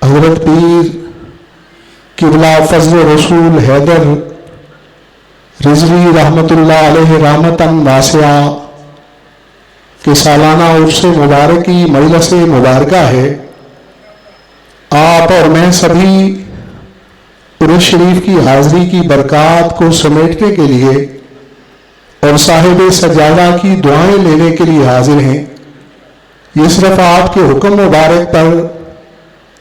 حضرت پیر قبلہ فضل رسول حیدر رضوی رحمۃ اللہ علیہ رحمتاً واسعہ کہ سالانہ عرس مبارکی مجلس مبارکہ ہے، آپ اور میں سبھی عرس شریف کی حاضری کی برکات کو سمیٹنے کے لیے اور صاحب سجادہ کی دعائیں لینے کے لیے حاضر ہیں۔ یہ صرف آپ کے حکم مبارک پر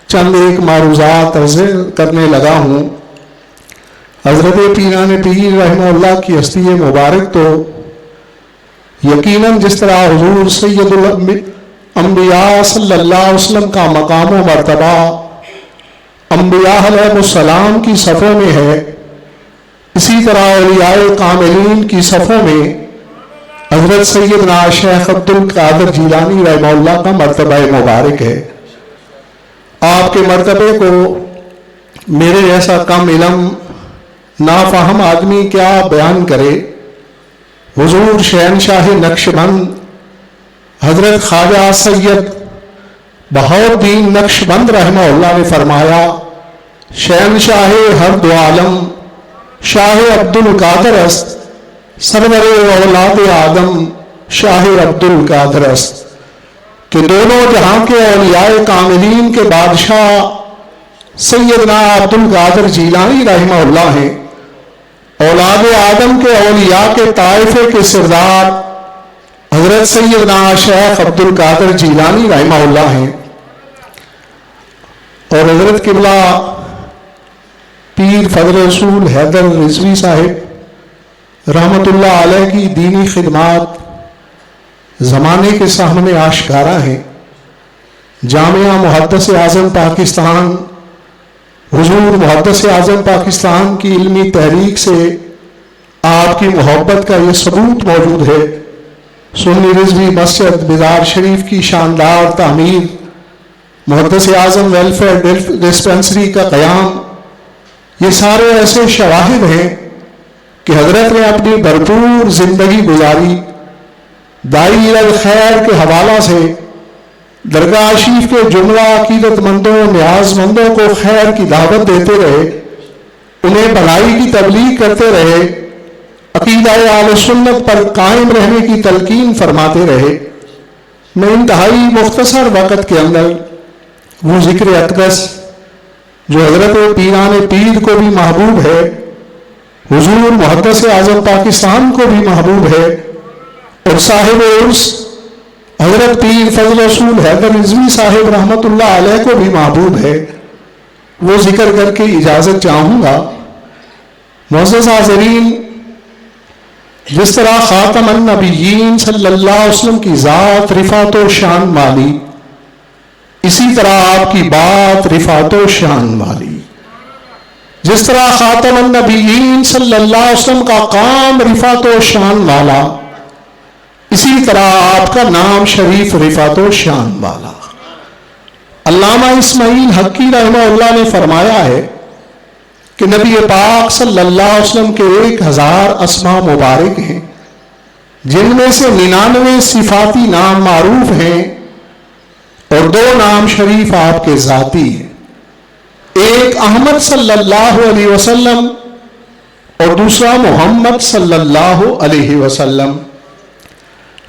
چند ایک معروضات عرض کرنے لگا ہوں۔ حضرت پیران پیر رحمہ اللہ کی ہستی مبارک تو یقیناً جس طرح حضور سید الانبیاء صلی اللہ علیہ وسلم کا مقام و مرتبہ انبیاء علیہ السلام کی صفوں میں ہے، اسی طرح اولیاء کاملین کی صفوں میں حضرت سیدنا شیخ عبد القادر جیلانی رحمہ اللہ کا مرتبہ مبارک ہے۔ آپ کے مرتبے کو میرے جیسا کم علم نافہم آدمی کیا بیان کرے۔ حضور شہنشاہ نقشبند حضرت خواجہ سید بہاؤالدین نقشبند رحمہ اللہ نے فرمایا، شہنشاہ ہر دو عالم شاہ عبد القادر است، سرور اولاد آدم شاہ عبد القادر است، کہ دونوں جہاں کے اولیاء کاملین کے بادشاہ سیدنا عبد القادر جیلانی رحمہ اللہ ہیں، اولاد آدم کے اولیاء کے طائفے کے سردار حضرت سیدنا شیخ عبد القادر جیلانی رحمہ اللہ ہیں، اور حضرت قبلہ پیر فضل رسول حیدر رضوی صاحب رحمۃ اللہ علیہ کی دینی خدمات زمانے کے سامنے آشکارا ہیں۔ جامعہ محدث اعظم پاکستان، حضور محدث اعظم پاکستان کی علمی تحریک سے آپ کی محبت کا یہ ثبوت موجود ہے۔ سنی رضوی مسجد بازار شریف کی شاندار تعمیر، محدث اعظم ویلفیئر ڈسپنسری کا قیام، یہ سارے ایسے شواہد ہیں کہ حضرت نے اپنی بھرپور زندگی گزاری، داعی الخیر کے حوالہ سے درگاہ شریف کے جملہ عقیدت مندوں نیاز مندوں کو خیر کی دعوت دیتے رہے، انہیں بھلائی کی تبلیغ کرتے رہے، عقیدہ اہل سنت پر قائم رہنے کی تلقین فرماتے رہے۔ میں انتہائی مختصر وقت کے اندر وہ ذکر اقدس جو حضرت پیران پیر کو بھی محبوب ہے، حضور محدث اعظم پاکستان کو بھی محبوب ہے، اور صاحب عرس حضرت پیر فضل رسول حیدر رضوی صاحب رحمۃ اللہ علیہ کو بھی محبوب ہے، وہ ذکر کر کے اجازت چاہوں گا۔ معزز حاضرین، جس طرح خاتم النبیین صلی اللہ علیہ وسلم کی ذات رفعت و شان والی، اسی طرح آپ کی بات رفعت و شان والی۔ جس طرح خاتم النبیین صلی اللہ علیہ وسلم کا کام رفعت و شان والا، اسی طرح آپ کا نام شریف رفعت و شان والا۔ علامہ اسماعیل حقی رحمہ اللہ نے فرمایا ہے کہ نبی پاک صلی اللہ علیہ وسلم کے 1000 اسماء مبارک ہیں، جن میں سے 99 صفاتی نام معروف ہیں اور 2 نام شریف آپ کے ذاتی ہیں، ایک احمد صلی اللہ علیہ وسلم اور دوسرا محمد صلی اللہ علیہ وسلم۔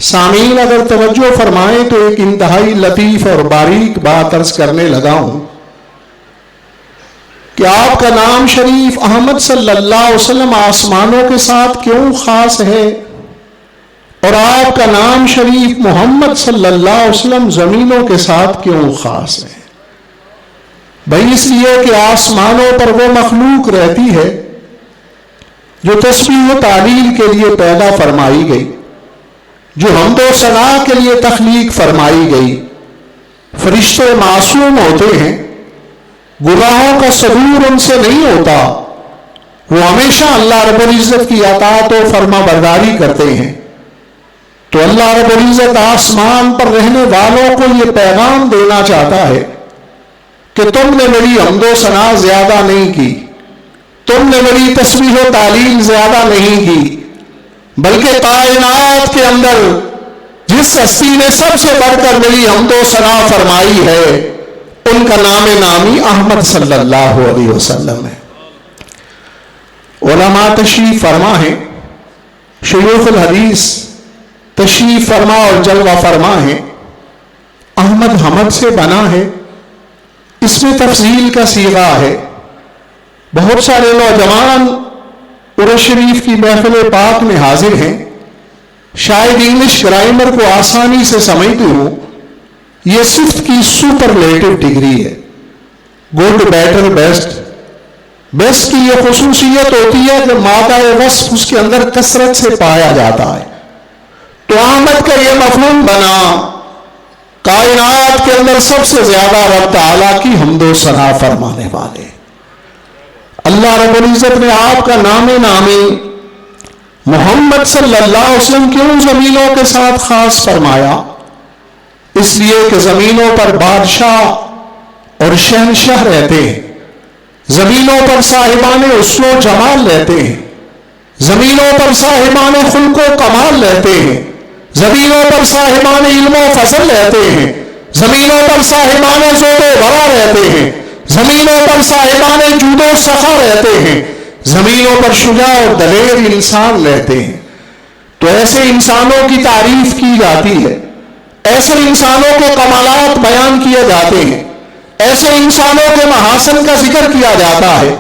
سامعین اگر توجہ فرمائیں تو ایک انتہائی لطیف اور باریک بات عرض کرنے لگا ہوں کہ آپ کا نام شریف احمد صلی اللہ علیہ وسلم آسمانوں کے ساتھ کیوں خاص ہے، اور آپ کا نام شریف محمد صلی اللہ علیہ وسلم زمینوں کے ساتھ کیوں خاص ہے؟ بھئی اس لیے کہ آسمانوں پر وہ مخلوق رہتی ہے جو تسبیح و تعلیل کے لیے پیدا فرمائی گئی، جو حمد و ثنا کے لیے تخلیق فرمائی گئی۔ فرشتے معصوم ہوتے ہیں، گناہوں کا صدور ان سے نہیں ہوتا، وہ ہمیشہ اللہ رب العزت کی اطاعت و فرما برداری کرتے ہیں۔ تو اللہ رب العزت آسمان پر رہنے والوں کو یہ پیغام دینا چاہتا ہے کہ تم نے میری حمد و ثنا زیادہ نہیں کی، تم نے میری تسبیح و تعلیل زیادہ نہیں کی، بلکہ کائنات کے اندر جس ہستی نے سب سے بڑھ کر میری حمد و ثنا فرمائی ہے ان کا نام نامی احمد صلی اللہ علیہ وسلم ہے۔ علماء تشریف فرما ہیں، شیوخ الحدیث تشریف فرما اور جلوہ فرما ہے، احمد حمد سے بنا ہے، اس میں تفضیل کا صیغہ ہے۔ بہت سارے نوجوان عرس شریف کی محفل پاک میں حاضر ہیں، شاید انگلش گرامر کو آسانی سے سمجھتے ہوں۔ یہ صفت کی سپرلیٹو ڈگری ہے، گڈ، بیٹر، بیسٹ۔ بیسٹ کی یہ خصوصیت ہوتی ہے کہ مادہ وصف اس کے اندر کثرت سے پایا جاتا ہے۔ تو احمد کا یہ مفہوم بنا، کائنات کے اندر سب سے زیادہ رب تعالیٰ کی حمد و ثنا فرمانے والے اللہ رب العزت نے آپ کا نام نامی محمد صلی اللہ علیہ وسلم کیوں زمینوں کے ساتھ خاص فرمایا؟ اس لیے کہ زمینوں پر بادشاہ اور شہنشاہ رہتے ہیں، زمینوں پر صاحبان حسن و جمال رہتے ہیں، زمینوں پر صاحبان خلق و کمال رہتے ہیں، زمینوں پر صاحبان علم و فضل رہتے ہیں، زمینوں پر صاحبان زود و ورع رہتے ہیں، زمینوں پر صاحبان جود و سخا رہتے ہیں، زمینوں پر شجاع اور دلیر انسان رہتے ہیں۔ تو ایسے انسانوں کی تعریف کی جاتی ہے، ایسے انسانوں کے کمالات بیان کیے جاتے ہیں، ایسے انسانوں کے محاسن کا ذکر کیا جاتا ہے،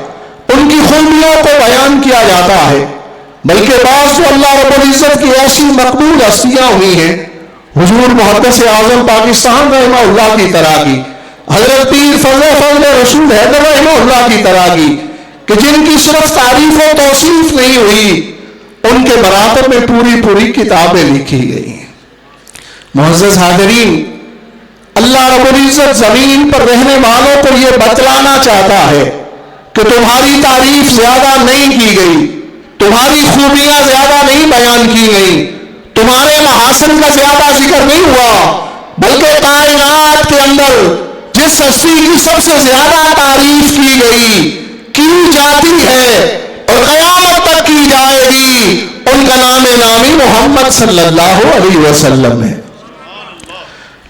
ان کی خوبیوں کو بیان کیا جاتا ہے۔ بلکہ بعض تو اللہ رب العزت کی ایسی مقبول ہستیاں ہوئی ہیں، حضور محدث اعظم پاکستان رحمہ اللہ کی طرح کی، حضرت پیر فضل رسول حیدر رحمہ اللہ کی طرح کی، کہ جن کی صرف تعریف و توصیف نہیں ہوئی، ان کے مراتب میں پوری پوری کتابیں لکھی گئی ہیں۔ معزز حاضرین، اللہ رب العزت زمین پر رہنے والوں کو یہ بتلانا چاہتا ہے کہ تمہاری تعریف زیادہ نہیں کی گئی، تمہاری خوبیاں زیادہ نہیں بیان کی گئی، تمہارے محاسن کا زیادہ ذکر نہیں ہوا، بلکہ کائنات کے اندر جس ہستی کی سب سے زیادہ تعریف کی گئی، کی جاتی ہے اور قیامت تک کی جائے گی، ان کا نام نامی محمد صلی اللہ علیہ وسلم ہے۔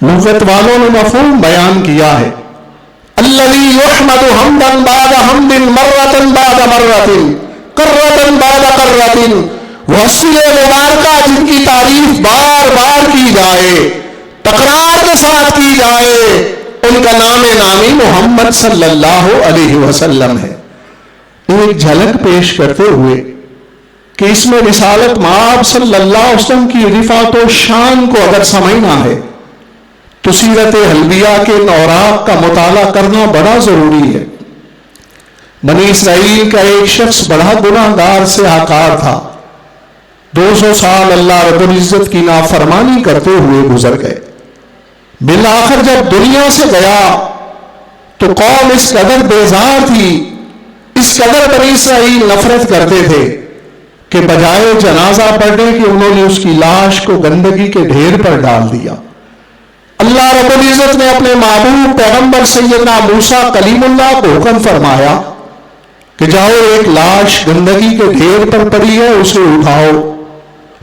لغت والوں نے مفہوم بیان کیا ہے، الذی یحمد حمدا بعد حمد مرۃ بعد مرۃ کرۃ بعد کرۃ، وہ ہستی مبارکہ جن کی تعریف بار بار کی جائے، تکرار کے ساتھ کی جائے، ان کا نام نامی محمد صلی اللہ علیہ وسلم ہے۔ ایک جھلک پیش کرتے ہوئے کہ اس میں رسالت مآب صلی اللہ علیہ وسلم کی رفعت و شان کو اگر سمجھنا ہے تو سیرت حلبیہ کے اوراق کا مطالعہ کرنا بڑا ضروری ہے۔ بنی اسرائیل کا ایک شخص بڑا گناہگار سے آکار تھا، 200 سال اللہ رب العزت کی نافرمانی کرتے ہوئے گزر گئے۔ بالآخر جب دنیا سے گیا تو قوم اس قدر بیزار تھی، اس قدر بنی اسرائیل نفرت کرتے تھے کہ بجائے جنازہ پڑھنے کہ انہوں نے اس کی لاش کو گندگی کے ڈھیر پر ڈال دیا۔ اللہ رب العزت نے اپنے محبوب پیغمبر سیدنا موسیٰ کلیم اللہ کو حکم فرمایا کہ جاؤ، ایک لاش گندگی کے ڈھیر پر پڑی ہے، اسے اٹھاؤ،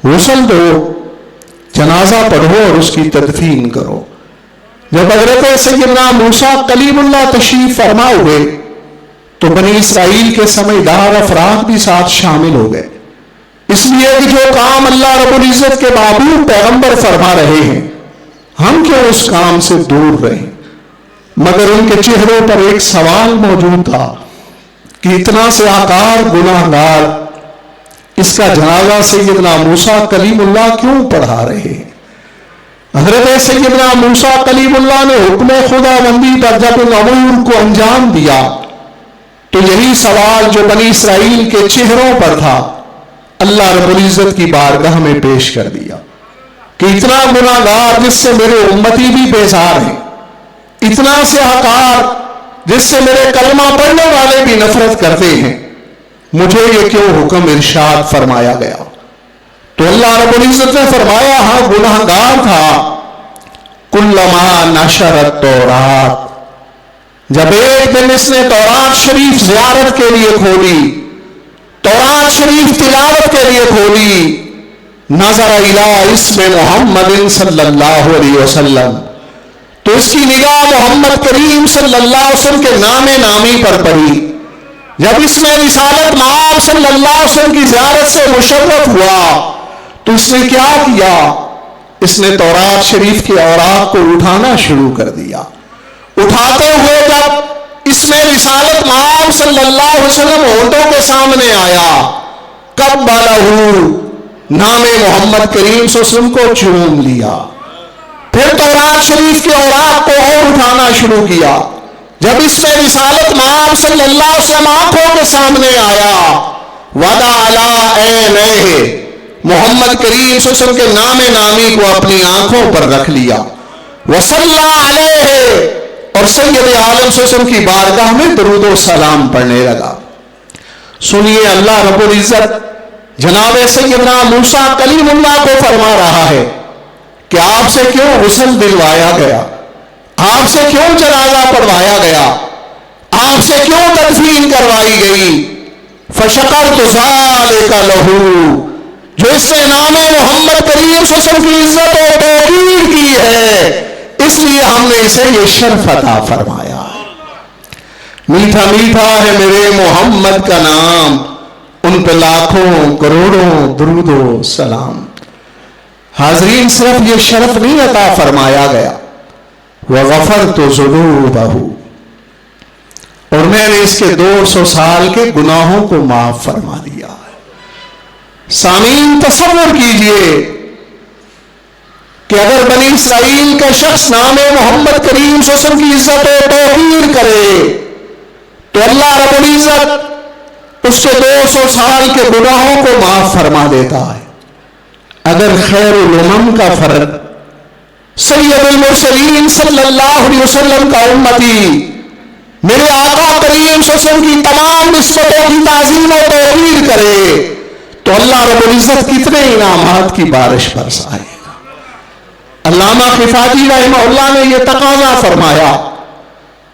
غسل دو، جنازہ پڑھو اور اس کی تدفین کرو۔ جب حضرت سیدنا موسیٰ کلیم اللہ تشریف فرما ہوئے تو بنی اسرائیل کے سمجھدار افراد بھی ساتھ شامل ہو گئے، اس لیے کہ جو کام اللہ رب العزت کے محبوب پیغمبر فرما رہے ہیں، ہم کیوں اس کام سے دور رہیں؟ مگر ان کے چہروں پر ایک سوال موجود تھا کہ اتنا سے آکار گناہگار اس کا جنازہ سیدنا موسیٰ کلیم اللہ کیوں پڑھا رہے ہیں؟ حضرت سیدنا موسیٰ کلیم اللہ نے حکم خدا بندی پر جب ان امور کو انجام دیا تو یہی سوال جو بنی اسرائیل کے چہروں پر تھا اللہ رب العزت کی بارگاہ میں پیش کر دیا کہ اتنا گناہگار جس سے میرے امتی بھی بیزار ہیں، اتنا سے آکار جس سے میرے کلمہ پڑھنے والے بھی نفرت کرتے ہیں، مجھے یہ کیوں حکم ارشاد فرمایا گیا؟ تو اللہ رب العزت نے فرمایا، ہاں گناہگار تھا، کلما نشرت تورات، جب ایک دن اس نے تورات شریف زیارت کے لیے کھولی، تورات شریف تلاوت کے لیے کھولی، نظر الی اسم محمد صلی اللہ علیہ وسلم، تو اس کی نگاہ محمد کریم صلی اللہ علیہ وسلم کے نام نامی پر پڑی. جب اس میں رسالت مآب صلی اللہ علیہ وسلم کی زیارت سے مشرف ہوا تو اس نے کیا کیا؟ اس نے تورات شریف کے اوراق کو اٹھانا شروع کر دیا. اٹھاتے ہوئے جب اس میں رسالت مآب صلی اللہ علیہ وسلم ہونٹوں کے سامنے آیا، قبلہ، نام محمد کریم صلی اللہ علیہ وسلم کو چوم لیا. پھر تورات شریف کے اوراق کو اور اٹھانا شروع کیا. جب اس میں رسالت مآب صلی اللہ علیہ وسلم آنکھوں کے سامنے آیا، وضع علی عینیہ، محمد کریم صلی اللہ علیہ وسلم کے نام نامی کو اپنی آنکھوں پر رکھ لیا. وصلی علیہ، اور سید عالم صلی اللہ علیہ وسلم کی بارگاہ میں درود و سلام پڑھنے لگا. سنیے اللہ رب العزت جناب سیدنا موسیٰ کلیم اللہ کو فرما رہا ہے کہ آپ سے کیوں غسل دلوایا گیا، آپ سے کیوں جنازہ پڑھوایا گیا، آپ سے کیوں تدفین کروائی گئی. فشکرت ذالک لہ، جو اس نے نام محمد کریم صلی اللہ علیہ وسلم کی عزت و توقیر کی ہے، اس لیے ہم نے اسے یہ شرف عطا فرمایا. میٹھا میٹھا ہے میرے محمد کا نام، ان پہ لاکھوں کروڑوں درود و سلام. حاضرین، صرف یہ شرف نہیں عطا فرمایا گیا، وغفرت ذنوبہ، اور میں نے اس کے 200 سال کے گناہوں کو معاف فرما دیا. سامعین، تصور کیجئے کہ اگر بنی اسرائیل کا شخص نام محمد کریم صلی اللہ علیہ وسلم کی عزت و توقیر کرے تو اللہ رب العزت اس کے 200 سال کے گناہوں کو معاف فرما دیتا ہے. اگر خیر الامم کا فرد سید المرسلین صلی اللہ علیہ وسلم کا امتی میرے آقا کریم صلی اللہ علیہ وسلم کی تمام نسبتوں کی تعظیم و توقیر کرے تو اللہ رب العزت کتنے انعامات کی بارش برسائے گا. علامہ خفاجی رحمہ اللہ نے یہ تقاضا فرمایا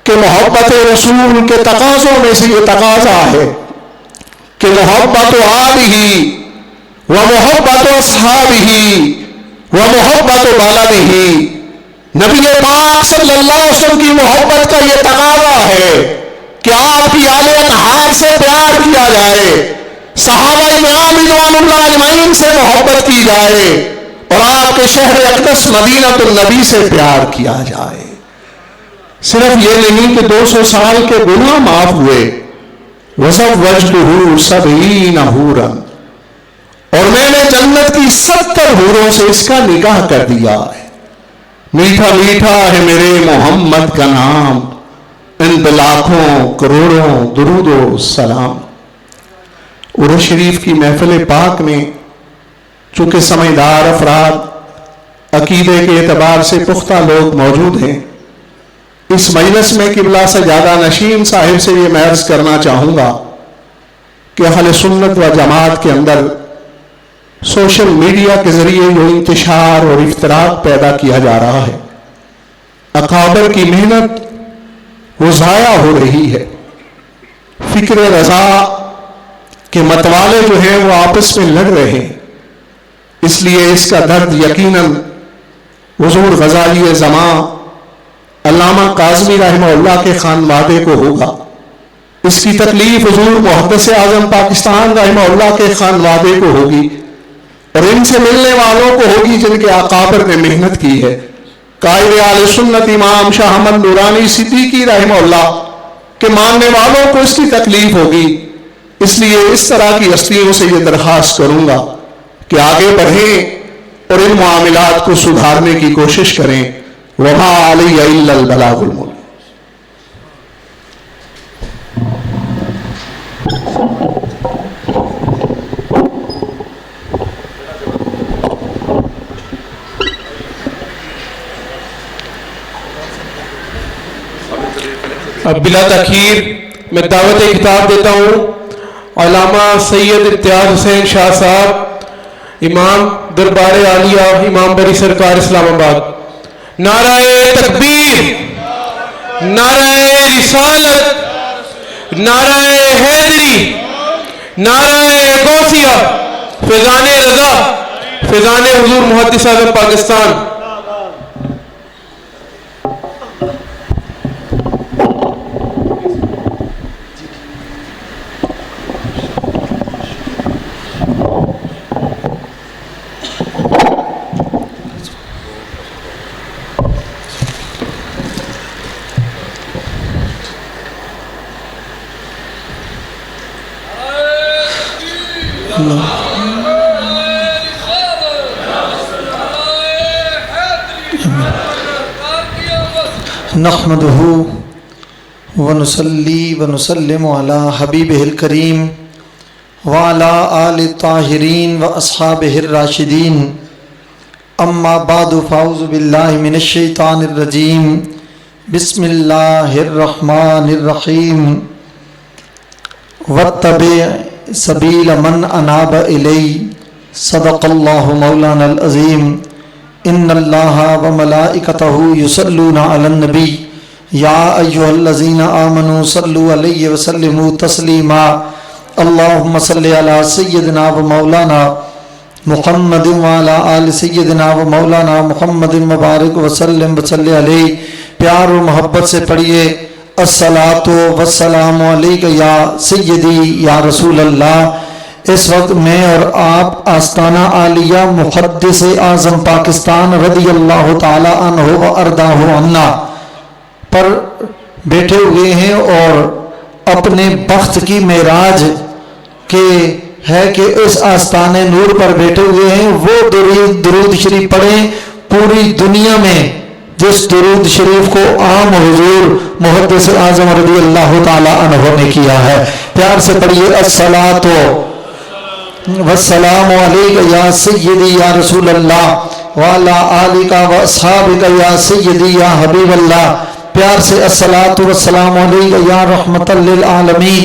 کہ محبت رسول کے تقاضوں میں سے یہ تقاضا ہے کہ محبت آلہ و محبت اصحابہ و محبت بلدہ، نبی پاک صلی اللہ علیہ وسلم کی محبت کا یہ تقاضا ہے کہ آپ کی آل اطہار سے پیار کیا جائے، صحابہ کرام رضوان اللہ اجمعین سے محبت کی جائے، اور آپ کے شہر اقدس مدینہ النبی سے پیار کیا جائے. صرف یہ نہیں کہ 200 سال کے گناہ معاف ہوئے، وَزَوَّجْتُهُ 70 حُورًا، اور میں نے جنت کی 70 حوروں سے اس کا نکاح کر دیا ہے. میٹھا میٹھا ہے میرے محمد کا نام، ان پہ لاکھوں کروڑوں درود و سلام. عرس شریف کی محفل پاک میں چونکہ سمجھدار افراد، عقیدے کے اعتبار سے پختہ لوگ موجود ہیں، اس مجلس میں قبلہ سجادہ نشین صاحب سے یہ میں عرض کرنا چاہوں گا کہ اہل سنت و جماعت کے اندر سوشل میڈیا کے ذریعے جو انتشار اور افتراق پیدا کیا جا رہا ہے، اکابر کی محنت وہ ضائع ہو رہی ہے. فکر رضا کے متوالے جو ہیں وہ آپس میں لڑ رہے ہیں. اس لیے اس کا درد یقیناً حضور غزالی زمان علامہ کاظمی رحمہ اللہ کے خانوادے کو ہوگا. اس کی تکلیف حضور محدث اعظم پاکستان رحمہ اللہ کے خانوادے کو ہوگی، اور ان سے ملنے والوں کو ہوگی جن کے اکابر نے محنت کی ہے. قائد اہل سنت امام شاہ احمد نورانی صدیقی رحمہ اللہ کے ماننے والوں کو اس کی تکلیف ہوگی. اس لیے اس طرح کی ہستیوں سے یہ درخواست کروں گا کہ آگے بڑھیں اور ان معاملات کو سدھارنے کی کوشش کریں. وما علی الا البلاغ المبین. اب بلا تاخیر میں دعوت خطاب دیتا ہوں علامہ سید امتیاز حسین شاہ صاحب، امام دربار عالیہ، امام بری سرکار اسلام آباد. نعرہ تکبیر، نعرہ رسالت، نعرہ حیدری، نعرہ غوثیہ، فیضان رضا، فیضان حضور محدث اعظم پاکستان. نحمدہ ونصلی ونسلم علی حبیبہ الکریم وعلی آل الطاہرین واصحابہ الراشدین اما بعد فاعوذ باللہ من الشیطان الرجیم بسم اللہ الرحمن الرحیم واتبع سبیل من اناب الی صدق اللہ مولانا العظیم ان اللہ وملائکتہ یصلون علی النبی یا ایھا الذین آمنوا صلوا علیہ وسلموا تسلیما اللہم صلی علی سیدنا و مولانا محمد وعلی آل سیدنا و مولانا محمد مبارک وسلم وصلی علیہ. پیار و محبت سے پڑھیے الصلاۃ والسلام علیک یا سیدی یا رسول اللہ. اس وقت میں اور آپ آستانہ عالیہ محدث اعظم پاکستان رضی اللہ تعالی عنہ و ارضاہ عنا پر بیٹھے ہوئے ہیں اور اپنے بخت کی معراج کے ہے کہ اس آستان نور پر بیٹھے ہوئے ہیں. وہ درود شریف پڑھیں پوری دنیا میں جس درود شریف کو عام حضور محدث اعظم رضی اللہ تعالی عنہ نے کیا ہے. پیار سے پڑھیے الصلاۃ والسلام علیک یا سیدی یا رسول اللہ وعلی آلک و اصحابک یا سیدی یا حبیب اللہ. پیار سے الصلاۃ والسلام علیک یا رحمت للعالمین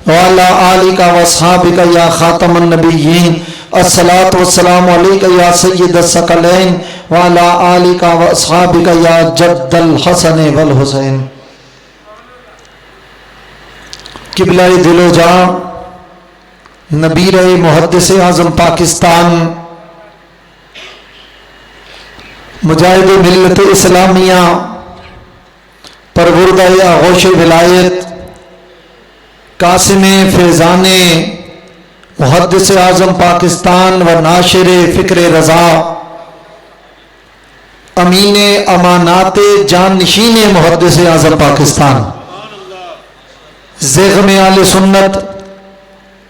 وعلی آلک و اصحابک یا خاتم النبیین. الصلاۃ والسلام علیک یا سید الثقلین وعلی آلک و اصحابک یا جد الحسن والحسین. قبلہ دل و جاں نبیر محدث اعظم پاکستان مجاہد ملت اسلامیہ پروردہ آغوش ولایت قاسم فیضان محدث اعظم پاکستان و ناشر فکر رضا امین امانات جان نشین محدث اعظم پاکستان زغم آل سنت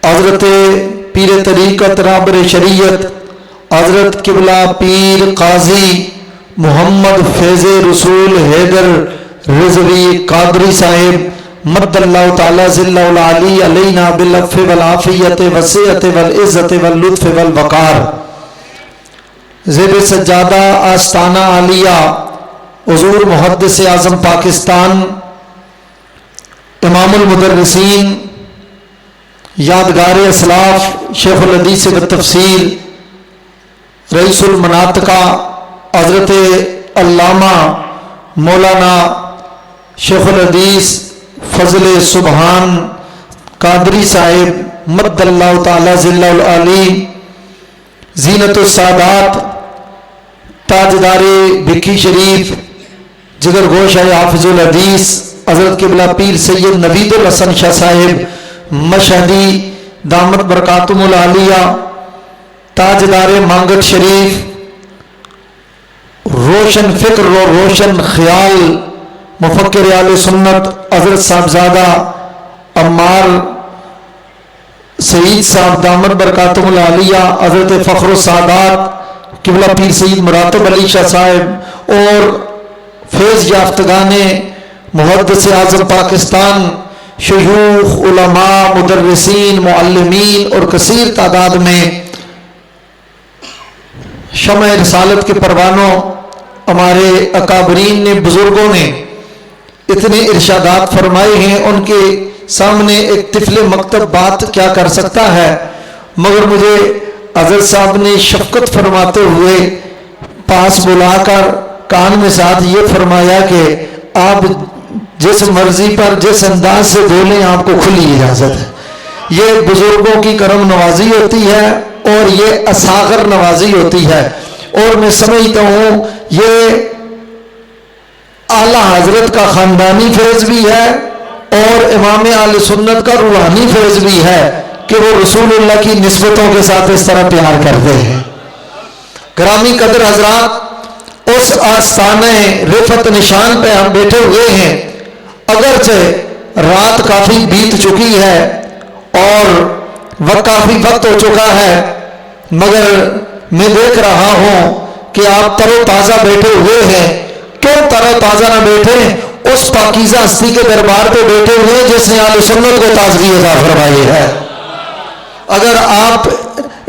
حضرت پیر طریقت رابر شریعت حضرت قبلہ پیر قاضی محمد فیض رسول حیدر رضوی قادری صاحب مد اللہ تعالی ذل العلی علینا بالعفو والعافیت والسعت والعزت واللطف والوقار. زیر سجادہ آستانہ عالیہ حضور محدث اعظم پاکستان امام المدرسین یادگار اسلاف شیخ الحدیث والتفسیر رئیس المناطقہ حضرت علامہ مولانا شیخ الحدیث فضل سبحان قادری صاحب مد اللہ تعالی ذل العلی زینت السادات تاجدار بھکی شریف جگر گوش حافظ الحدیث حضرت قبلہ پیر سید نوید الحسن شاہ صاحب مشہدی دامت برکاتم العالیہ تاجدار مانگٹ شریف روشن فکر و روشن خیال مفکر اہل سنت حضرت صاحبزادہ عمار سعید صاحب دامت برکاتم العالیہ حضرت فخر السادات قبلہ پیر سید مراتب علی شاہ صاحب اور فیض یافتگان محدث اعظم پاکستان شیوخ علماء مدرسین معلمین اور کثیر تعداد میں شمع رسالت کے پروانوں ہمارے اکابرین نے بزرگوں نے اتنے ارشادات فرمائے ہیں. ان کے سامنے ایک طفل مکتب بات کیا کر سکتا ہے، مگر مجھے حضرت صاحب نے شفقت فرماتے ہوئے پاس بلا کر کان میں ساتھ یہ فرمایا کہ آپ جس مرضی پر جس انداز سے بولیں آپ کو کھلی اجازت ہے. یہ بزرگوں کی کرم نوازی ہوتی ہے اور یہ اصاغر نوازی ہوتی ہے، اور میں سمجھتا ہوں یہ اعلیٰ حضرت کا خاندانی فیض بھی ہے اور امام اہل سنت کا روحانی فیض بھی ہے کہ وہ رسول اللہ کی نسبتوں کے ساتھ اس طرح پیار کرتے ہیں. گرامی قدر حضرات، اس آستانہ رفعت نشان پہ ہم بیٹھے ہوئے ہیں. اگرچہ رات کافی بیت چکی ہے اور کافی وقت ہو چکا ہے، مگر میں دیکھ رہا ہوں کہ آپ تر و تازہ بیٹھے ہوئے ہیں. کیوں تر و تازہ نہ بیٹھے؟ اس پاکیزہ ہستی کے دربار پہ بیٹھے ہوئے ہیں جس نے اہل سنت کو تازگی عطا فرمائی ہے. اگر آپ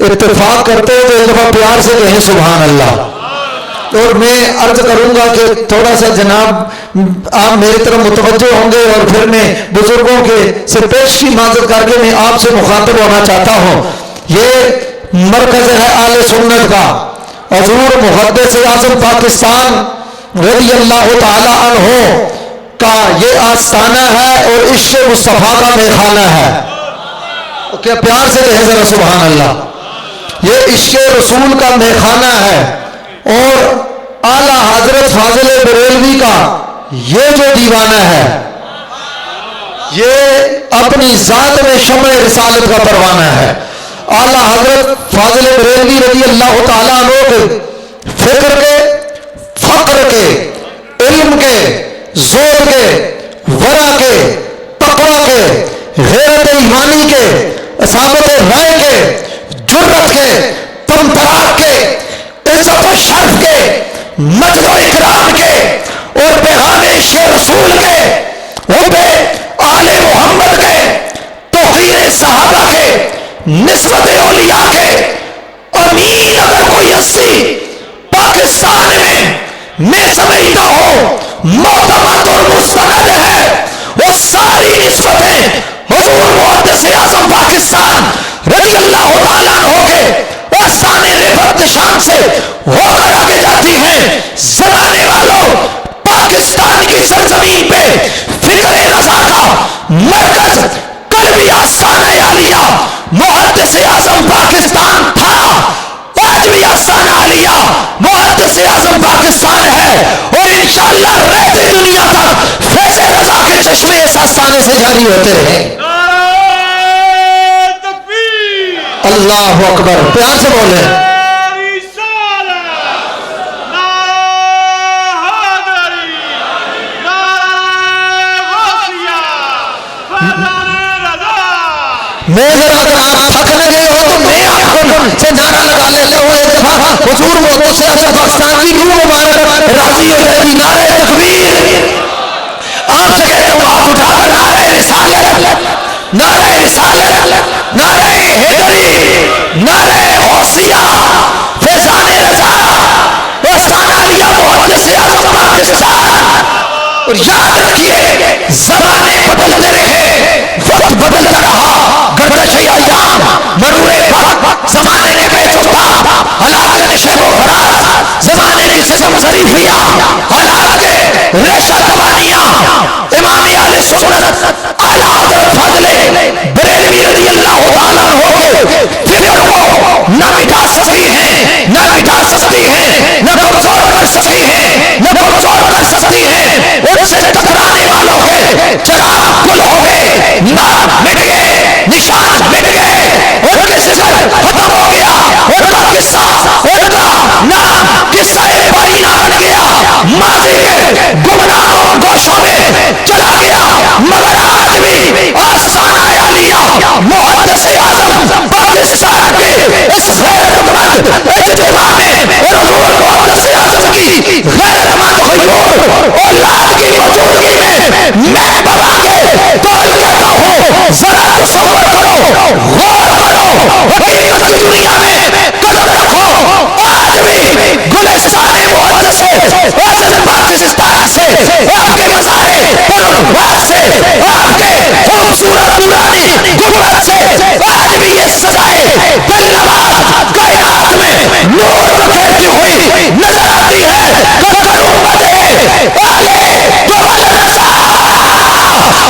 اتفاق کرتے ہیں تو ایک دفعہ پیار سے کہیں سبحان اللہ. اور میں عرض کروں گا کہ تھوڑا سا جناب آپ میری طرف متوجہ ہوں گے، اور پھر میں بزرگوں کے سے پیش کی معذرت کر کے میں آپ سے مخاطب ہونا چاہتا ہوں. یہ مرکز ہے اہل سنت کا. حضور محدث اعظم پاکستان رضی اللہ تعالی عنہ کا یہ آستانہ ہے اور عشق مصطفیٰ کا میخانہ ہے. کیا پیار سے کہیں ذرا سبحان اللہ. یہ عشق رسول کا میخانہ ہے، اور اعلیٰ حضرت فاضل بریلوی کا یہ جو دیوانہ ہے یہ اپنی ذات میں شمع رسالت کا پروانہ ہے. اعلیٰ حضرت فاضل بریلوی رضی اللہ تعالیٰ عنہ کے فکر کے، فقر کے، علم کے، زور کے، ورع کے، تقویٰ کے، غیرت ایمانی کے، اصابت رائے کے، جرت کے، طمطراق کے، عزت و شرف کے، مجد و اکرام کے، اور پیغام عشق رسول کے، حب آل محمد کے، توقیر صحابہ کے، نسبت اولیاء کے. امین اگر کوئی ہستی پاکستان میں سمجھتا ہو معتمد اور مستند ہے، وہ ساری نسبتیں حضور محدث اعظم پاکستان رضی اللہ تعالیٰ عنہ کے آستان رفعت شان سے ہو کر آگے جاتی ہیں. زمانے والوں، پاکستان کی سرزمین پہ فکر رضا کا مرکز قلبی آستانہ عالیہ محدث اعظم پاکستان تھا، آج بھی آستانہ عالیہ محدث اعظم پاکستان ہے، اور انشاءاللہ رہتے دنیا تک فیض رضا کے چشمے اس آستانے سے جاری ہوتے رہیں. اللہ اکبر. پیار سے بولیں. میں اگر آپ تھکنے گئے ہو تو میں آپ کو سے نعرہ لگا لیتا ہوں ایک دفعہ حضور محدث اعظم پاکستان کی روح مبارک راضی ہو جائے گی. نعرہ تکبیر. آپ سے کہتا ہوں آپ اٹھا کر نعرہ رسالت، نعرہ رسالت، نعرہ حیدری، نعرہ غوثیہ، فیضان رضا، آستانہ عالیہ محدث اعظم پاکستان. اور یاد رکھیے زمانے بدلتے رہے، وقت بدلتا رہا، گردش ایام مرور وقت، زمانے نے بیچ افتاد، حالات شب و برات، زمانے نے سزم ظریفیہ، حالات کے ریشہ توانیاں. امام اہل سنت اعلیٰ حضرت فاضل بریلوی رضی اللہ تعالیٰ عنہ کے فکر کو نہ مٹا سکتی ہیں، نہ مٹا سکتی ہیں، نہ کمزور کر سکتی ہیں، نہ کمزور کر سکتی ہیں. ان سے ٹکرانے والوں کے چراغ گل ہو گئے، نام مٹ گئے، نشان مٹ گئے، ان کے ذکر ختم ہو گیا، ان کا قصہ، ان کا نام قصہ پائینہ بن گیا، ماضی کے گمنام گوشوں میں چلا گیا. مگر آج بھی آستانہ عالیہ محدث اعظم پاکستان کے اس غیرت مند اجتماع میں حضور محدث اعظم کی غیرت مند غیور اولاد کی موجودگی میں میں بابا کے دور کہتا ہوں ذرا تصور کرو، غور کرو، حقیقت دنیا میں قدم رکھو. آج بھی گلستان محدث اعظم پاکستان سے آپ کے مزارے پرنوار سے آپ کے خوبصورت نورانی گنبد سے آج بھی یہ سزائے دل نواز کائنات میں نور بکھیرتی ہوئی نظر آتی ہے. کروں مدے آلے دوال رضا،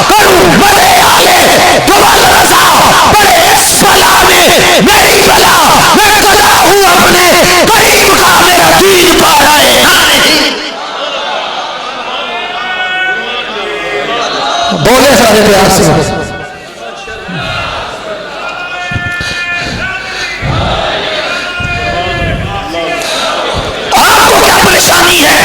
کروں مدے آلے دوال رضا. بڑے اس بلا میں میری بلا، میں کلا ہوں اپنے قریب کا، میرا دین پارا ہے. بولے سارے پیار سے. آپ کو کیا پریشانی ہے؟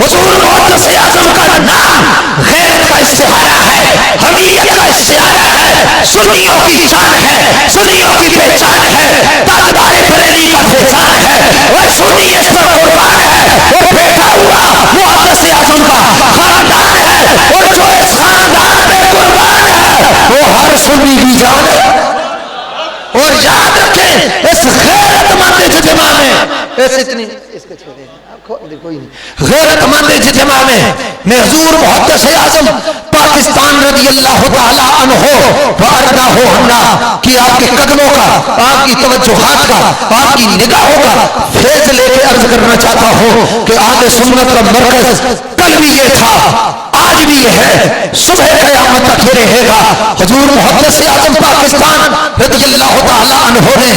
حضور محدث اعظم کا نام غیرت کا استعارہ ہے، حمیت کا استعارہ ہے، سنیوں کی شان ہے، سنیوں کی پہچان ہے، تاجدار بریلی کا پہچان ہے، وہ سنی اس پر قربان ہے، وہ بیٹا ہوا محدث اعظم کا خاندان ہے، اور جو اس خاندان پہ قربان ہے وہ ہر سنی کی جان ہے۔ اور یاد رکھیں اس غیرت مند اجتماع میں غیرت مند اجتماع میں حضور محدث اعظم پاکستان رضی اللہ تعالی عنہ وارضاہ عنہ کہ آپ کے قدموں کا، آپ کی توجہات کا، آپ کی نگاہوں کا فیض لے کے عرض کرنا چاہتا ہوں کہ اہل سنت کا مرکز کل بھی یہ تھا، آج بھی یہ ہے، صبح قیامت تک یہ رہے گا۔ حضور محدث اعظم پاکستان رضی اللہ تعالی عنہ نے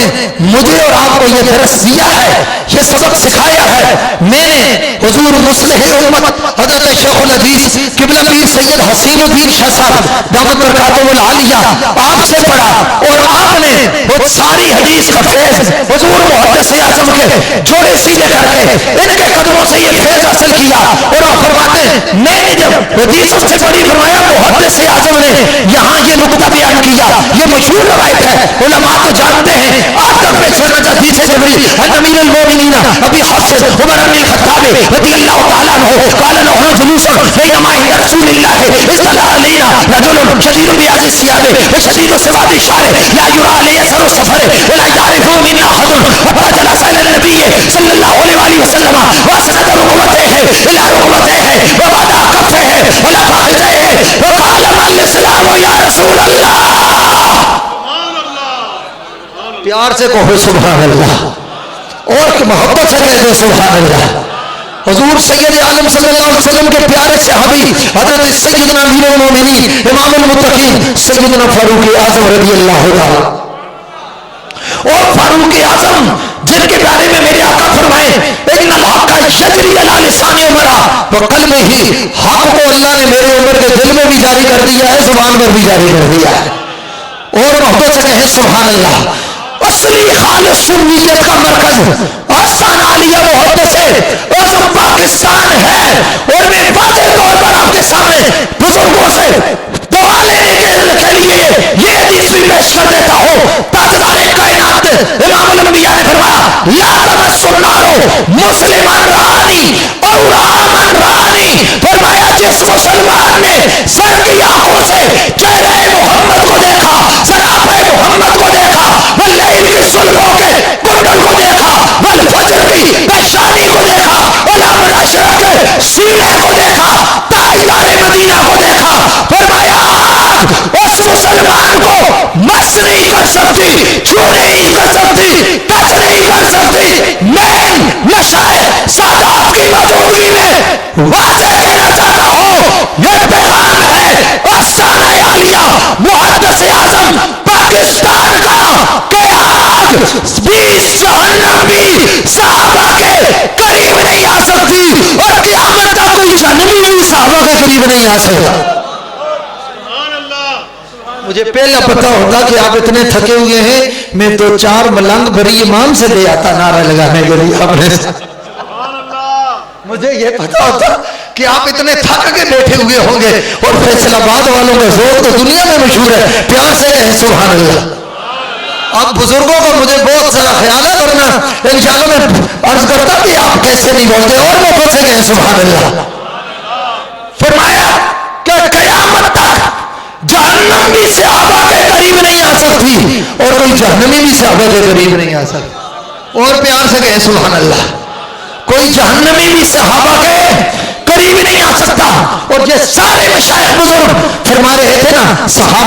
مجھے اور آپ کو یہ درس دیا ہے، یہ سبق سکھایا ہے۔ میں نے حضور مصلح امت حضرت شیخ الحدیث قبلہ پیر سید حسین الدین شاہ صاحب دامت برکاتہ العالیہ آپ سے پڑھا، اور آپ نے وہ ساری حدیث کا فیض حضور محدث اعظم کے جوڑے سیدھے کر کے ان کے قدموں سے یہ فیض حاصل کیا، اور آپ فرماتے ہیں میں نے جب حدیث سب سے بڑی فرمایا محدث اعظم نے یہاں یہ نقطہ بیان کیا، یہ مشہور روایت ہے، علماء تو جانتے ہیں۔ آپ کا پیچھے حدیث جبری امیر المومنین ابی حفص عمر بن الخطاب رضی اللہ تعالیٰ عنہ قال له جلوس بینما عند رسول اللہ اطلع علینا رجل شدید بیاض الثياب شدید سواد الشعر لا يرى عليه اثر السفر ولا يعرف منا احد حتى جلس الى النبي صلی اللہ علیہ وآلہ وسلم واسند ركبتيه الى ركبتيه ووضع كفيه على فخذيه وقال ما الاسلام یا رسول اللہ۔ پیار سے کہو سبحان اللہ، اور محبت سے کہتے سبحان اللہ۔ حضور سید عالم صلی اللہ علیہ وسلم کے پیارے صحابی حضرت سیدنا امیر المومنین امام المتقین سیدنا فاروق اعظم رضی اللہ تعالی، اور فاروق اعظم جن کے بارے میں میرے آقا فرمائے ان الحق یجری علی لسان عمر وقلبہ، حق کو اللہ نے میرے عمر کے دل میں بھی جاری کر دیا ہے، زبان پر بھی جاری کر دیا ہے، اور محبت سے کہیں سبحان اللہ۔ اصلی خالص سنیت کا مرکز آستان عالیہ محدث اعظم پاکستان ہے، اور میں واضح طور پر آپ کے سامنے بزرگوں سے دعا لینے کے لیے یہ حدیث بھی پیش کر دیتا ہوں۔ تاجدار کائنات امام الانبیاء نے فرمایا لا تمس النار مسلمان رانی اور آمن رانی، فرمایا جس مسلمان نے سر کی آنکھوں سے چہرہ محمد کو دیکھا، سراپہ محمد کو دیکھا، واللیل کی سلموں کے کنڈل کو دیکھا، والفجر کی پیشانی کو دیکھا، علام العشرہ کے سینے کو دیکھا، تاجدار مدینہ کو دیکھا، فرمایا اس مسلمان کو مس نہیں کر سکتی، چھو نہیں کر سکتی، ٹچ نہیں کر سکتی۔ میں مشائخ سادات کی موجودگی میں واضح کہنا چاہتا ہوں یہ پیغام ہے آستانہ عالیہ محدث اعظم پاکستان کا کہ آگ 20 جہنم بھی صحابہ کے قریب نہیں آ سکتی، اور قیامت تک کوئی جہنمی بھی صحابہ کے قریب نہیں آ سکتا۔ مجھے پہلا پتہ ہوتا کہ آپ اتنے تھکے ہوئے ہیں، میں 2-4 ملنگ بھری امام سے لے آتا نعرہ لگانے کے لیے اپنے ساتھ۔ مجھے یہ پتہ ہوتا کہ آپ اتنے تھک کے بیٹھے ہوئے ہوں گے، اور فیصل آباد والوں کا زور تو دنیا میں مشہور ہے، پیار سے کہیں سبحان اللہ۔ اب بزرگوں کا مجھے بہت سارا خیال ہے، ورنہ انشاءاللہ میں عرض کرتا کہ آپ کیسے نہیں بولتے، اور محبت سے کہیں سبحان اللہ۔ فرمایا کہ قیامت تک جہنم بھی صحابہ کے قریب نہیں آ سکتی، اور کوئی جہنمی بھی صحابہ کے قریب نہیں آ سکتی، اور پیار سے کہیں سبحان اللہ۔ کوئی جہنمی بھی صحابہ کے قریب نہیں آ سکتا، اور یہ سارے مشائخ بزرگ فرما رہے تھے نا صحابہ